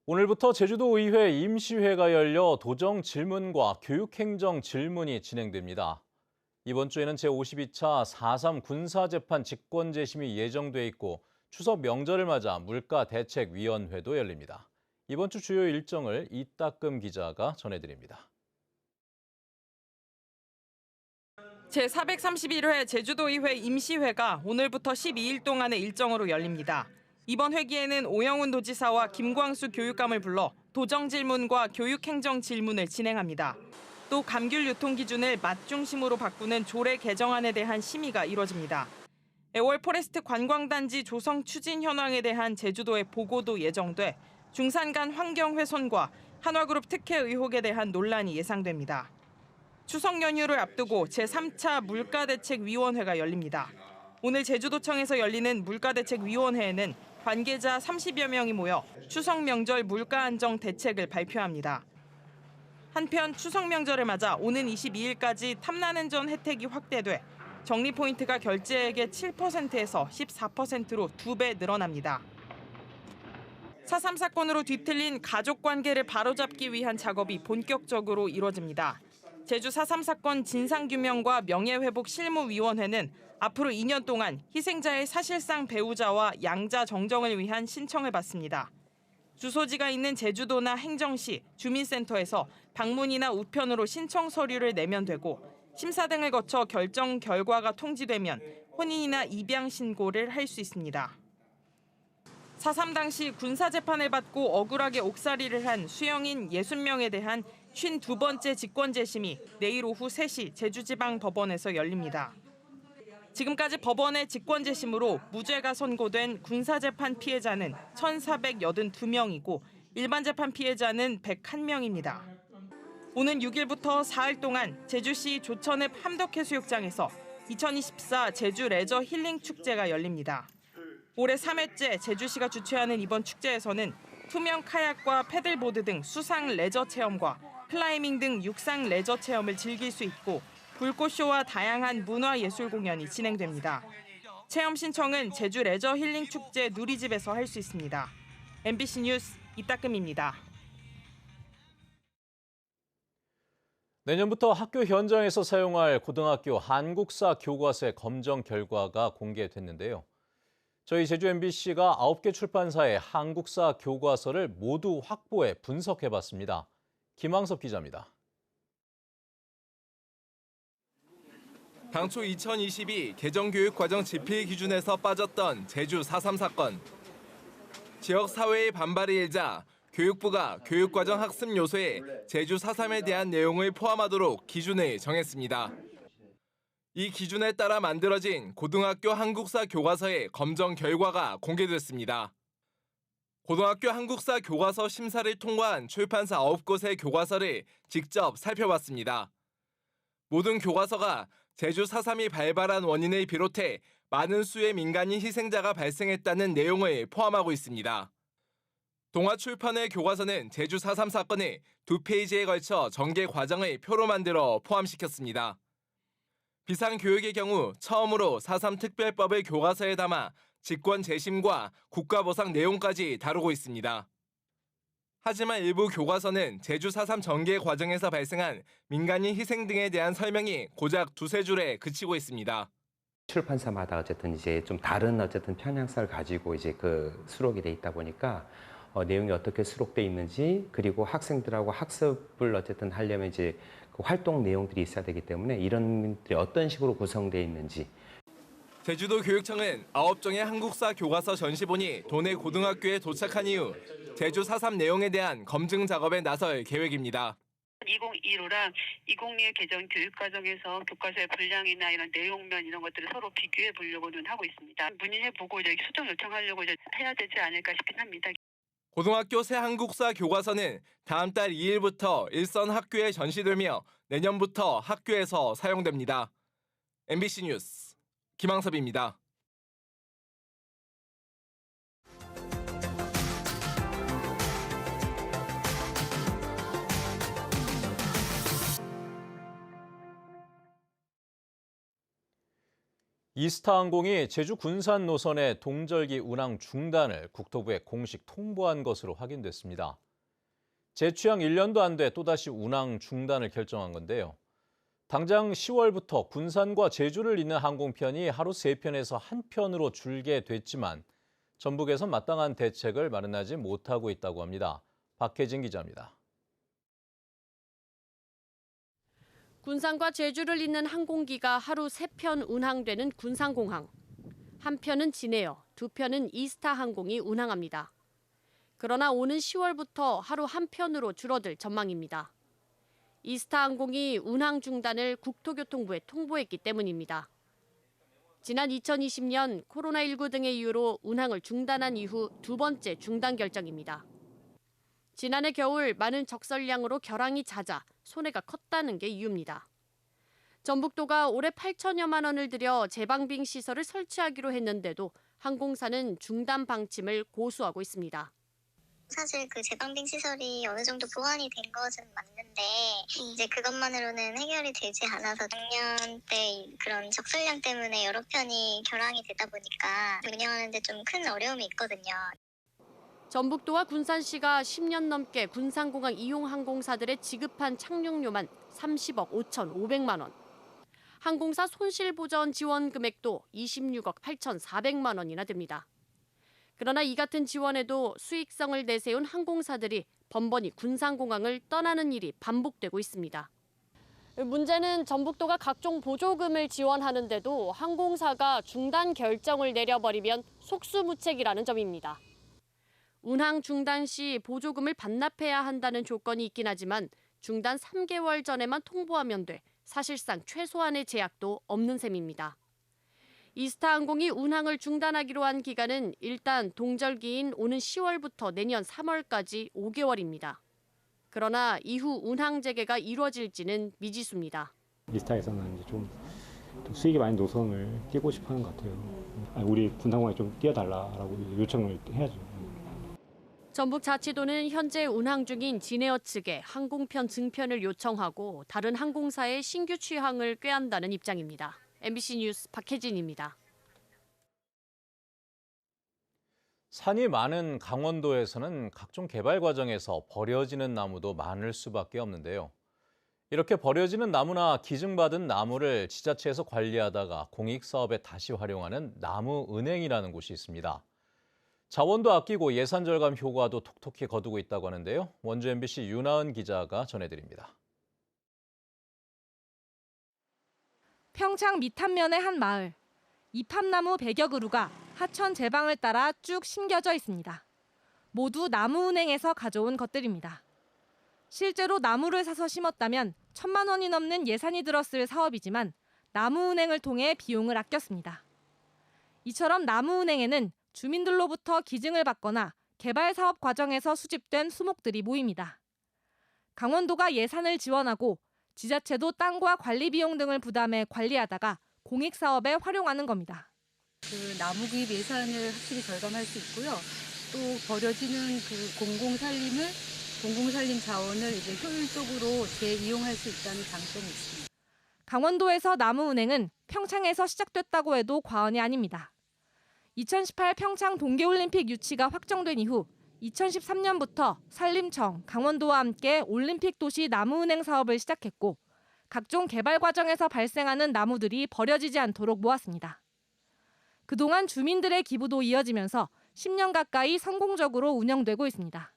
오늘부터 제주도의회 임시회가 열려 도정 질문과 교육행정 질문이 진행됩니다. 이번 주에는 제52차 4.3 군사재판 직권재심이 예정돼 있고 추석 명절을 맞아 물가대책위원회도 열립니다. 이번 주 주요 일정을 이따금 기자가 전해드립니다. 제431회 제주도의회 임시회가 오늘부터 12일 동안의 일정으로 열립니다. 이번 회기에는 오영훈 도지사와 김광수 교육감을 불러 도정 질문과 교육행정 질문을 진행합니다. 또 감귤 유통 기준을 맛 중심으로 바꾸는 조례 개정안에 대한 심의가 이뤄집니다. 애월 포레스트 관광단지 조성 추진 현황에 대한 제주도의 보고도 예정돼 중산 간 환경 훼손과 한화그룹 특혜 의혹에 대한 논란이 예상됩니다. 추석 연휴를 앞두고 제3차 물가대책위원회가 열립니다. 오늘 제주도청에서 열리는 물가대책위원회에는 관계자 30여 명이 모여 추석 명절 물가 안정 대책을 발표합니다. 한편 추석 명절을 맞아 오는 22일까지 탐나는 전 혜택이 확대돼 적립 포인트가 결제액의 7%에서 14%로 2배 늘어납니다. 4.3 사건으로 뒤틀린 가족 관계를 바로잡기 위한 작업이 본격적으로 이뤄집니다. 제주 4.3 사건 진상규명과 명예회복 실무위원회는 앞으로 2년 동안 희생자의 사실상 배우자와 양자 정정을 위한 신청을 받습니다. 주소지가 있는 제주도나 행정시, 주민센터에서 방문이나 우편으로 신청 서류를 내면 되고 심사 등을 거쳐 결정 결과가 통지되면 혼인이나 입양 신고를 할 수 있습니다. 4.3 당시 군사재판을 받고 억울하게 옥살이를 한 수영인 60명에 대한 52번째 직권재심이 내일 오후 3시 제주지방법원에서 열립니다. 지금까지 법원의 직권재심으로 무죄가 선고된 군사재판 피해자는 1,482명이고 일반 재판 피해자는 101명입니다. 오는 6일부터 4일 동안 제주시 조천읍 함덕해수욕장에서 2024 제주 레저 힐링 축제가 열립니다. 올해 3회째 제주시가 주최하는 이번 축제에서는 투명 카약과 패들보드 등 수상 레저 체험과 클라이밍 등 육상 레저 체험을 즐길 수 있고 불꽃쇼와 다양한 문화예술 공연이 진행됩니다. 체험 신청은 제주 레저 힐링 축제 누리집에서 할 수 있습니다. MBC 뉴스 이따금입니다. 내년부터 학교 현장에서 사용할 고등학교 한국사 교과서의 검정 결과가 공개됐는데요. 저희 제주 MBC가 9개 출판사의 한국사 교과서를 모두 확보해 분석해봤습니다. 김항섭 기자입니다. 당초 2022 개정교육과정 집필 기준에서 빠졌던 제주 4.3 사건. 지역 사회의 반발이 일자 교육부가 교육과정 학습 요소에 제주 4.3에 대한 내용을 포함하도록 기준을 정했습니다. 이 기준에 따라 만들어진 고등학교 한국사 교과서의 검정 결과가 공개됐습니다. 고등학교 한국사 교과서 심사를 통과한 출판사 9곳의 교과서를 직접 살펴봤습니다. 모든 교과서가 제주 4.3이 발발한 원인을 비롯해 많은 수의 민간인 희생자가 발생했다는 내용을 포함하고 있습니다. 동아출판의 교과서는 제주 4.3 사건을 2페이지에 걸쳐 전개 과정을 표로 만들어 포함시켰습니다. 비상교육의 경우 처음으로 4.3 특별법을 교과서에 담아 직권 재심과 국가보상 내용까지 다루고 있습니다. 하지만 일부 교과서는 제주 4.3 전개 과정에서 발생한 민간인 희생 등에 대한 설명이 고작 2-3줄에 그치고 있습니다. 출판사마다 어쨌든 이제 좀 다른 어쨌든 편향성을 가지고 이제 수록이 돼 있다 보니까 내용이 어떻게 수록돼 있는지 그리고 학생들하고 학습을 어쨌든 하려면 이제 그 활동 내용들이 있어야 되기 때문에 이런 것들이 어떤 식으로 구성돼 있는지. 제주도 교육청은 9종의 한국사 교과서 전시본이 도내 고등학교에 도착한 이후 제주 4.3 내용에 대한 검증 작업에 나설 계획입니다. 2015랑 2021 개정 교육과정에서 교과서의 분량이나 이런 내용면 이런 것들을 서로 비교해 보려고는 하고 있습니다. 문의해보고 이제 수정 요청하려고 이제 해야 되지 않을까 싶긴 합니다. 고등학교 새 한국사 교과서는 다음 달 2일부터 일선 학교에 전시되며 내년부터 학교에서 사용됩니다. MBC 뉴스 김항섭입니다. 이스타항공이 제주 군산 노선의 동절기 운항 중단을 국토부에 공식 통보한 것으로 확인됐습니다. 재취항 1년도 안 돼 또다시 운항 중단을 결정한 건데요. 당장 10월부터 군산과 제주를 잇는 항공편이 하루 3편에서 1편으로 줄게 됐지만 전북에선 마땅한 대책을 마련하지 못하고 있다고 합니다. 박혜진 기자입니다. 군산과 제주를 잇는 항공기가 하루 3편 운항되는 군산공항. 한 편은 진에어, 2편은 이스타항공이 운항합니다. 그러나 오는 10월부터 하루 1편으로 줄어들 전망입니다. 이스타항공이 운항 중단을 국토교통부에 통보했기 때문입니다. 지난 2020년 코로나19 등의 이유로 운항을 중단한 이후 2번째 중단 결정입니다. 지난해 겨울 많은 적설량으로 결항이 잦아 손해가 컸다는 게 이유입니다. 전북도가 올해 8천여만 원을 들여 재방빙 시설을 설치하기로 했는데도 항공사는 중단 방침을 고수하고 있습니다. 사실 그 재방빙 시설이 어느 정도 보완이 된 것은 맞는데 이제 그것만으로는 해결이 되지 않아서 작년 때 그런 적설량 때문에 여러 편이 결항이 되다 보니까 운영하는 데 좀 큰 어려움이 있거든요. 전북도와 군산시가 10년 넘게 군산공항 이용 항공사들에 지급한 착륙료만 30억 5,500만 원. 항공사 손실보전 지원 금액도 26억 8,400만 원이나 됩니다. 그러나 이 같은 지원에도 수익성을 내세운 항공사들이 번번이 군산공항을 떠나는 일이 반복되고 있습니다. 문제는 전북도가 각종 보조금을 지원하는데도 항공사가 중단 결정을 내려버리면 속수무책이라는 점입니다. 운항 중단 시 보조금을 반납해야 한다는 조건이 있긴 하지만 중단 3개월 전에만 통보하면 돼 사실상 최소한의 제약도 없는 셈입니다. 이스타항공이 운항을 중단하기로 한 기간은 일단 동절기인 오는 10월부터 내년 3월까지 5개월입니다. 그러나 이후 운항 재개가 이루어질지는 미지수입니다. 이스타에서는 이제 좀 수익이 많은 노선을 끼고 싶어 하는 것 같아요. 우리 군산공항에 좀 띄워달라고 요청을 해야죠. 전북자치도는 현재 운항 중인 진에어 측에 항공편 증편을 요청하고 다른 항공사의 신규 취항을 꾀한다는 입장입니다. MBC 뉴스 박혜진입니다. 산이 많은 강원도에서는 각종 개발 과정에서 버려지는 나무도 많을 수밖에 없는데요. 이렇게 버려지는 나무나 기증받은 나무를 지자체에서 관리하다가 공익사업에 다시 활용하는 나무은행이라는 곳이 있습니다. 자원도 아끼고 예산 절감 효과도 톡톡히 거두고 있다고 하는데요. 원주 MBC 윤하은 기자가 전해드립니다. 평창 밑한면의 한 마을. 이팝나무 100여 그루가 하천 제방을 따라 쭉 심겨져 있습니다. 모두 나무은행에서 가져온 것들입니다. 실제로 나무를 사서 심었다면 1,000만 원이 넘는 예산이 들었을 사업이지만 나무은행을 통해 비용을 아꼈습니다. 이처럼 나무은행에는 주민들로부터 기증을 받거나 개발 사업 과정에서 수집된 수목들이 모입니다. 강원도가 예산을 지원하고 지자체도 땅과 관리 비용 등을 부담해 관리하다가 공익사업에 활용하는 겁니다. 그 나무 구입 예산을 확실히 절감할 수 있고요. 또 버려지는 그 공공살림 자원을 이제 효율적으로 재이용할 수 있다는 장점이 있습니다. 강원도에서 나무은행은 평창에서 시작됐다고 해도 과언이 아닙니다. 2018 평창 동계올림픽 유치가 확정된 이후 2013년부터 산림청, 강원도와 함께 올림픽 도시 나무은행 사업을 시작했고 각종 개발 과정에서 발생하는 나무들이 버려지지 않도록 모았습니다. 그동안 주민들의 기부도 이어지면서 10년 가까이 성공적으로 운영되고 있습니다.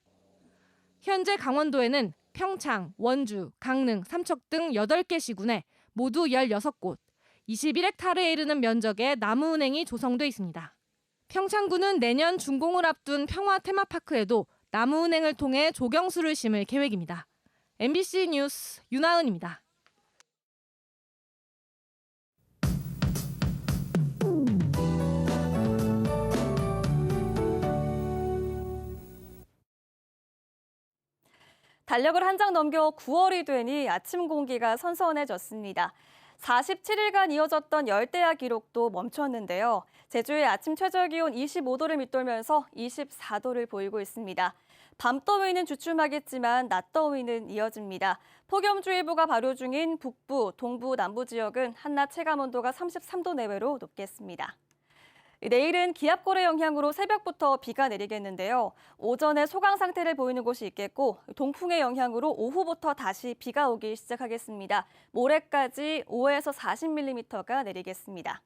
현재 강원도에는 평창, 원주, 강릉, 삼척 등 8개 시군에 모두 16곳, 21헥타르에 이르는 면적의 나무은행이 조성돼 있습니다. 평창군은 내년 준공을 앞둔 평화 테마파크에도 나무은행을 통해 조경수를 심을 계획입니다. MBC 뉴스 윤하은입니다. 달력을 한 장 넘겨 9월이 되니 아침 공기가 선선해졌습니다. 47일간 이어졌던 열대야 기록도 멈췄는데요. 제주의 아침 최저기온 25도를 밑돌면서 24도를 보이고 있습니다. 밤더위는 주춤하겠지만 낮더위는 이어집니다. 폭염주의보가 발효 중인 북부, 동부, 남부 지역은 한낮 체감온도가 33도 내외로 높겠습니다. 내일은 기압골의 영향으로 새벽부터 비가 내리겠는데요. 오전에 소강 상태를 보이는 곳이 있겠고 동풍의 영향으로 오후부터 다시 비가 오기 시작하겠습니다. 모레까지 5에서 40mm가 내리겠습니다.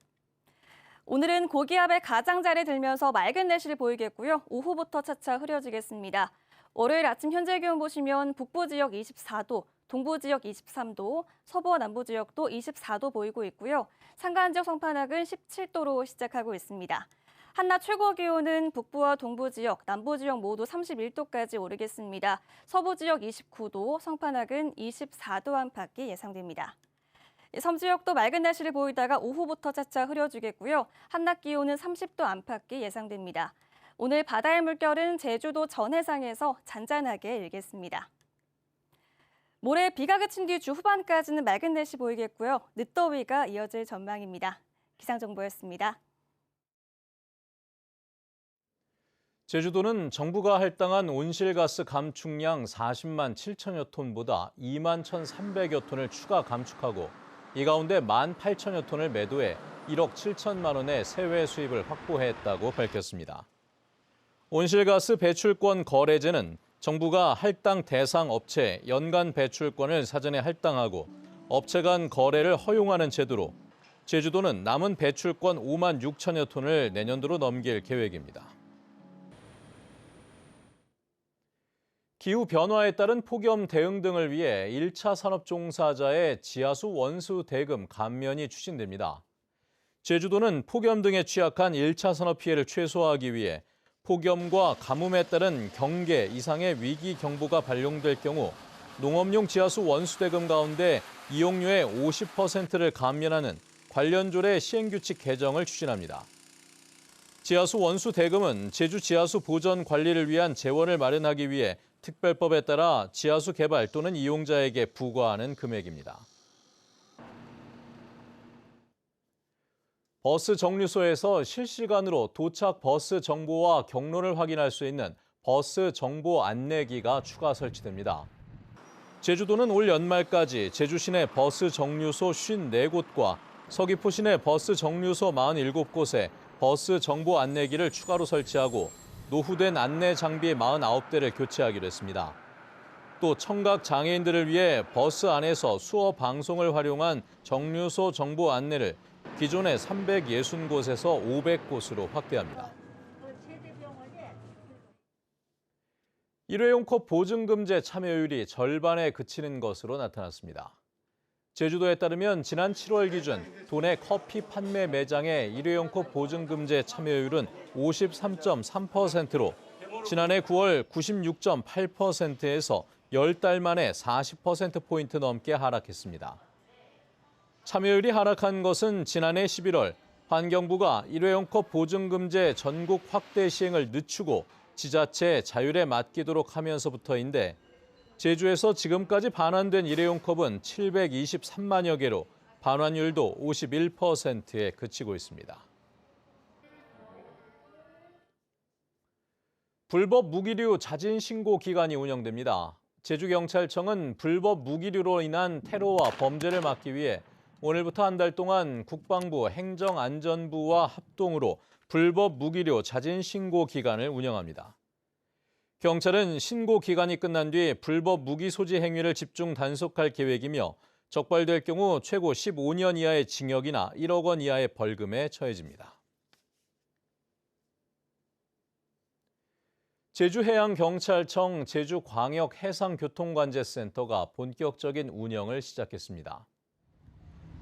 오늘은 고기압의 가장자리에 들면서 맑은 날씨를 보이겠고요. 오후부터 차차 흐려지겠습니다. 월요일 아침 현재 기온 보시면 북부 지역 24도, 동부 지역 23도, 서부와 남부 지역도 24도 보이고 있고요. 산간 지역 성판악은 17도로 시작하고 있습니다. 한낮 최고 기온은 북부와 동부 지역, 남부 지역 모두 31도까지 오르겠습니다. 서부 지역 29도, 성판악은 24도 안팎이 예상됩니다. 섬 지역도 맑은 날씨를 보이다가 오후부터 차차 흐려지겠고요. 한낮 기온은 30도 안팎이 예상됩니다. 오늘 바다의 물결은 제주도 전해상에서 잔잔하게 일겠습니다. 모레 비가 그친 뒤 주 후반까지는 맑은 날씨 보이겠고요. 늦더위가 이어질 전망입니다. 기상정보였습니다. 제주도는 정부가 할당한 온실가스 감축량 40만 7천여 톤보다 2만 1,300여 톤을 추가 감축하고 이 가운데 1만 8천여 톤을 매도해 1억 7천만 원의 세외 수입을 확보했다고 밝혔습니다. 온실가스 배출권 거래제는 정부가 할당 대상 업체에 연간 배출권을 사전에 할당하고 업체 간 거래를 허용하는 제도로 제주도는 남은 배출권 5만 6천여 톤을 내년도로 넘길 계획입니다. 기후 변화에 따른 폭염 대응 등을 위해 1차 산업 종사자의 지하수 원수 대금 감면이 추진됩니다. 제주도는 폭염 등에 취약한 1차 산업 피해를 최소화하기 위해 폭염과 가뭄에 따른 경계 이상의 위기 경보가 발령될 경우 농업용 지하수 원수 대금 가운데 이용료의 50%를 감면하는 관련 조례 시행규칙 개정을 추진합니다. 지하수 원수 대금은 제주 지하수 보전 관리를 위한 재원을 마련하기 위해 특별법에 따라 지하수 개발 또는 이용자에게 부과하는 금액입니다. 버스 정류소에서 실시간으로 도착 버스 정보와 경로를 확인할 수 있는 버스 정보 안내기가 추가 설치됩니다. 제주도는 올 연말까지 제주 시내 버스 정류소 54곳과 서귀포 시내 버스 정류소 47곳에 버스 정보 안내기를 추가로 설치하고 노후된 안내 장비 49대를 교체하기로 했습니다. 또 청각 장애인들을 위해 버스 안에서 수어 방송을 활용한 정류소 정보 안내를 기존의 360곳에서 500곳으로 확대합니다. 일회용 컵 보증금제 참여율이 절반에 그치는 것으로 나타났습니다. 제주도에 따르면 지난 7월 기준 도내 커피 판매 매장의 일회용 컵 보증금제 참여율은 53.3%로 지난해 9월 96.8%에서 10달 만에 40%포인트 넘게 하락했습니다. 참여율이 하락한 것은 지난해 11월 환경부가 일회용 컵 보증금제 전국 확대 시행을 늦추고 지자체 자율에 맡기도록 하면서부터인데 제주에서 지금까지 반환된 일회용 컵은 723만여 개로 반환율도 51%에 그치고 있습니다. 불법 무기류 자진 신고 기간이 운영됩니다. 제주경찰청은 불법 무기류로 인한 테러와 범죄를 막기 위해 오늘부터 한 달 동안 국방부, 행정안전부와 합동으로 불법 무기류 자진 신고 기간을 운영합니다. 경찰은 신고 기간이 끝난 뒤 불법 무기 소지 행위를 집중 단속할 계획이며 적발될 경우 최고 15년 이하의 징역이나 1억 원 이하의 벌금에 처해집니다. 제주해양경찰청 제주광역해상교통관제센터가 본격적인 운영을 시작했습니다.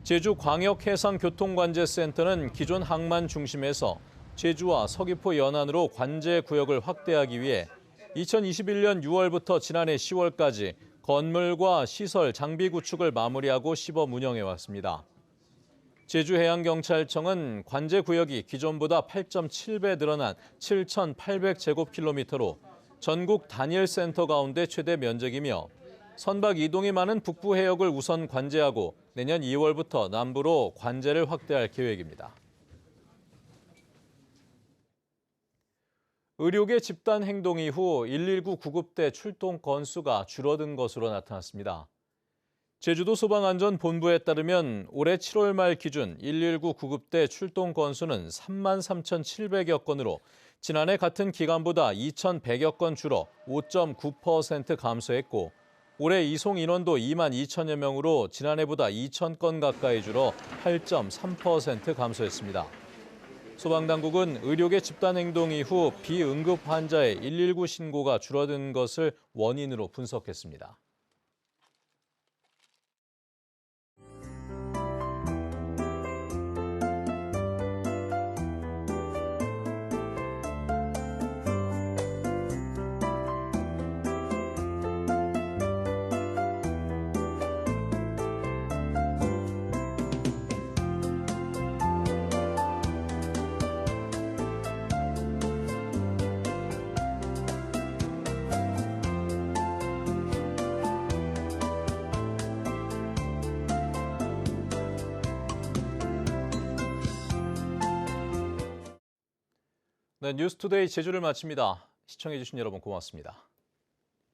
제주광역해상교통관제센터는 기존 항만 중심에서 제주와 서귀포 연안으로 관제 구역을 확대하기 위해 2021년 6월부터 지난해 10월까지 건물과 시설, 장비 구축을 마무리하고 시범 운영해왔습니다. 제주해양경찰청은 관제 구역이 기존보다 8.7배 늘어난 7,800제곱킬로미터로 전국 단일 센터 가운데 최대 면적이며 선박 이동이 많은 북부 해역을 우선 관제하고 내년 2월부터 남부로 관제를 확대할 계획입니다. 의료계 집단 행동 이후 119 구급대 출동 건수가 줄어든 것으로 나타났습니다. 제주도 소방안전본부에 따르면 올해 7월 말 기준 119 구급대 출동 건수는 33,700여 건으로 지난해 같은 기간보다 2,100여 건 줄어 5.9% 감소했고 올해 이송 인원도 2만 2천여 명으로 지난해보다 2,000건 가까이 줄어 8.3% 감소했습니다. 소방당국은 의료계 집단행동 이후 비응급 환자의 119 신고가 줄어든 것을 원인으로 분석했습니다. 네, 뉴스투데이 제주를 마칩니다. 시청해주신 여러분 고맙습니다.